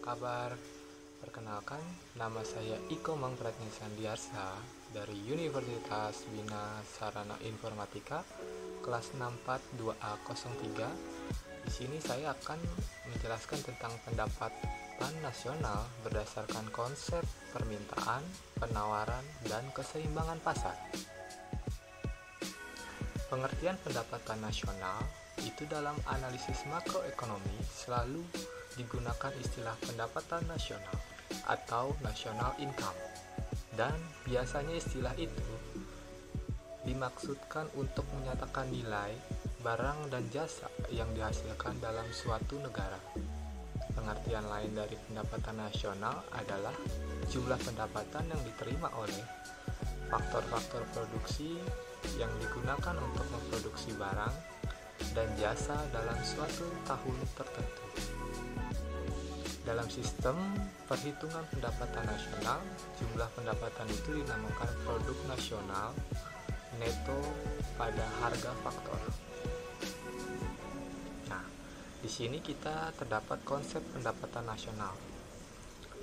kabar? Perkenalkan, nama saya Iko Mang Pratnya Sandiarsa dari Universitas Bina Sarana Informatika kelas 642A03. Di sini saya akan menjelaskan tentang pendapatan nasional berdasarkan konsep permintaan, penawaran, dan keseimbangan pasar. Pengertian pendapatan nasional itu dalam analisis makroekonomi selalu digunakan istilah pendapatan nasional atau national income, dan biasanya istilah itu dimaksudkan untuk menyatakan nilai barang dan jasa yang dihasilkan dalam suatu negara. Pengertian lain dari pendapatan nasional adalah jumlah pendapatan yang diterima oleh faktor-faktor produksi yang digunakan untuk memproduksi barang dan jasa dalam suatu tahun tertentu. Dalam sistem perhitungan pendapatan nasional, jumlah pendapatan itu dinamakan produk nasional neto pada harga faktor. Nah, di sini kita terdapat konsep pendapatan nasional.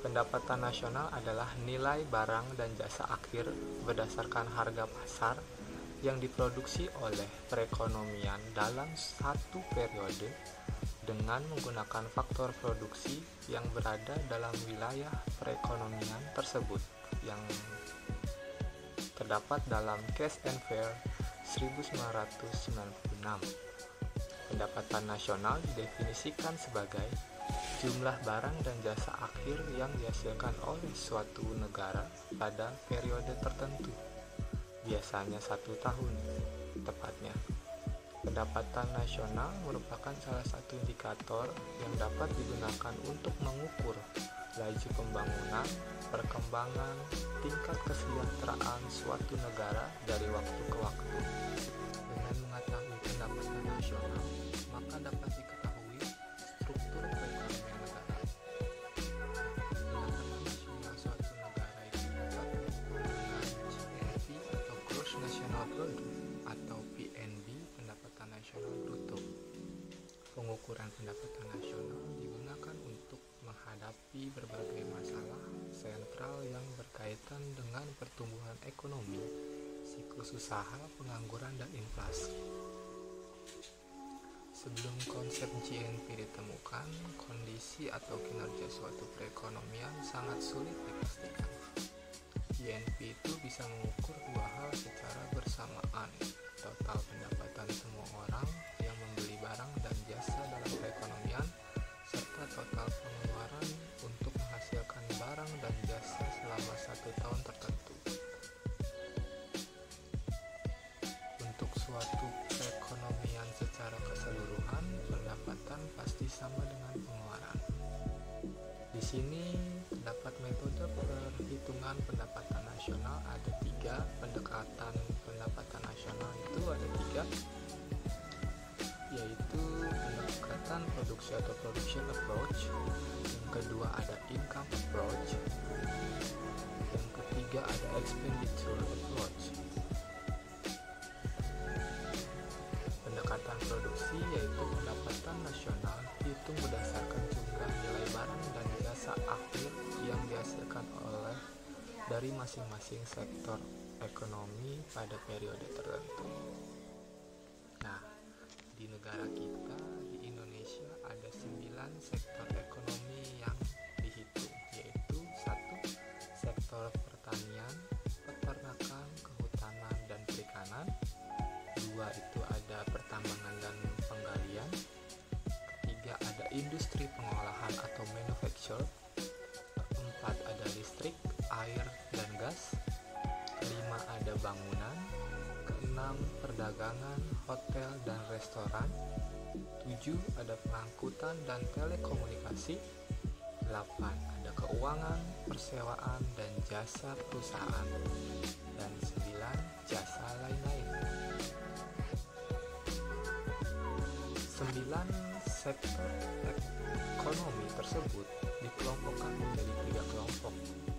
Pendapatan nasional adalah nilai barang dan jasa akhir berdasarkan harga pasar yang diproduksi oleh perekonomian dalam satu periode dengan menggunakan faktor produksi yang berada dalam wilayah perekonomian tersebut yang terdapat dalam Cash and Fair 1996. Pendapatan nasional didefinisikan sebagai jumlah barang dan jasa akhir yang dihasilkan oleh suatu negara pada periode tertentu, biasanya 1 tahun tepatnya. Pendapatan nasional merupakan salah satu indikator yang dapat digunakan untuk mengukur laju pembangunan, perkembangan, tingkat kesejahteraan suatu negara dari waktu ke waktu. Dengan mengetahui pendapatan nasional, maka dapat diketahui struktur perekonomian negara. Pendapatan nasional suatu negara itu dapat diukur dengan GNP atau Gross National Product atau PNB, pendapatan nasional bruto. Pengukuran pendapatan nasional digunakan untuk menghadapi berbagai masalah sentral yang berkaitan dengan pertumbuhan ekonomi, siklus usaha, pengangguran, dan inflasi. Sebelum konsep GNP ditemukan, kondisi atau kinerja suatu perekonomian sangat sulit dipastikan. GNP itu bisa mengukur dua hal secara bersamaan: total pendapatan semua orang yang membeli barang dan jasa dalam perekonomian, serta total pengeluaran untuk menghasilkan barang dan jasa selama 1 tahun tertentu. Untuk suatu perekonomian secara keseluruhan, pendapatan pasti sama dengan pengeluaran. Di sini terdapat metode perhitungan pendapatan nasional ada 3. Pendekatan pendapatan nasional itu ada 3, yaitu pendekatan produksi atau production approach, yang kedua ada income approach, yang ketiga ada expenditure approach. Pendekatan produksi yaitu pendapatan nasional dihitung berdasarkan jumlah nilai barang dan jasa akhir yang dihasilkan oleh dari masing-masing sektor ekonomi pada periode tertentu. Nah, di negara kita, di Indonesia, ada 9 sektor ekonomi yang dihitung, yaitu 1. Sektor pertanian, peternakan, kehutanan, dan perikanan. 2. Itu ada pertambangan dan penggalian. Ketiga, ada industri pengolahan atau manufacture. 4. Ada listrik, air, dan gas. 5. Ada bangunan. 6. Perdagangan, hotel, dan restoran. 7. Ada pengangkutan dan telekomunikasi. 8. Ada keuangan, persewaan, dan jasa perusahaan. Dan 9. Jasa lain-lain. 9 sektor ekonomi tersebut dikelompokkan menjadi 3 kelompok,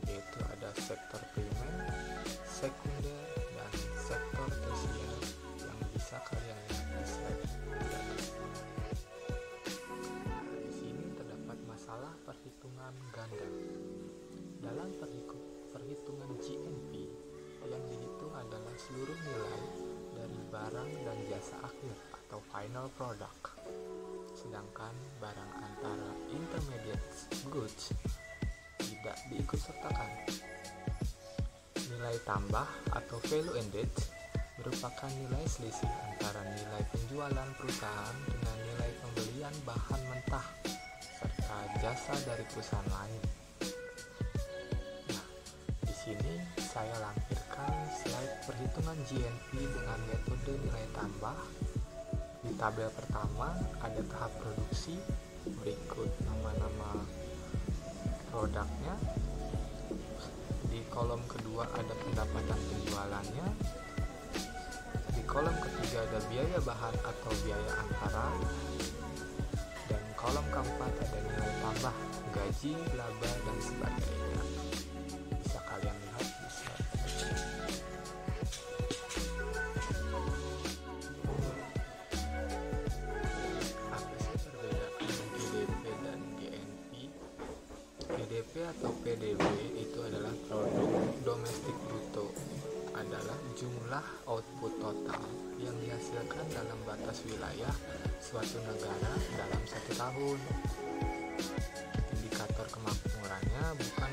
yaitu ada sektor primer, sekunder, dan sektor tersier yang bisa kalian lihat di slide. Di sini terdapat masalah perhitungan kelimpahan ganda. Dalam perhitungan GNP, yang dihitung adalah seluruh nilai dari barang dan jasa akhir atau final product. Sedangkan barang antara intermediate goods tidak diikutsertakan. Nilai tambah atau value added merupakan nilai selisih antara nilai penjualan perusahaan dengan nilai pembelian bahan mentah serta jasa dari perusahaan lain. Nah, di sini saya lampirkan slide perhitungan GNP dengan metode nilai tambah. Di tabel pertama ada tahap produksi, berikut nama-nama produknya. Di kolom kedua ada pendapatan penjualannya. Di kolom ketiga ada biaya bahan atau biaya antara. Dan kolom keempat ada nilai tambah, gaji, laba, dan sebagainya. Bisa kalian lihat di slide. Apa sih perbedaan PDP dan GNP? PDP atau PDB itu adalah produk domestik bruto, adalah jumlah output total yang dihasilkan dalam batas wilayah suatu negara dalam satu tahun. Indikator kemakmurannya bukan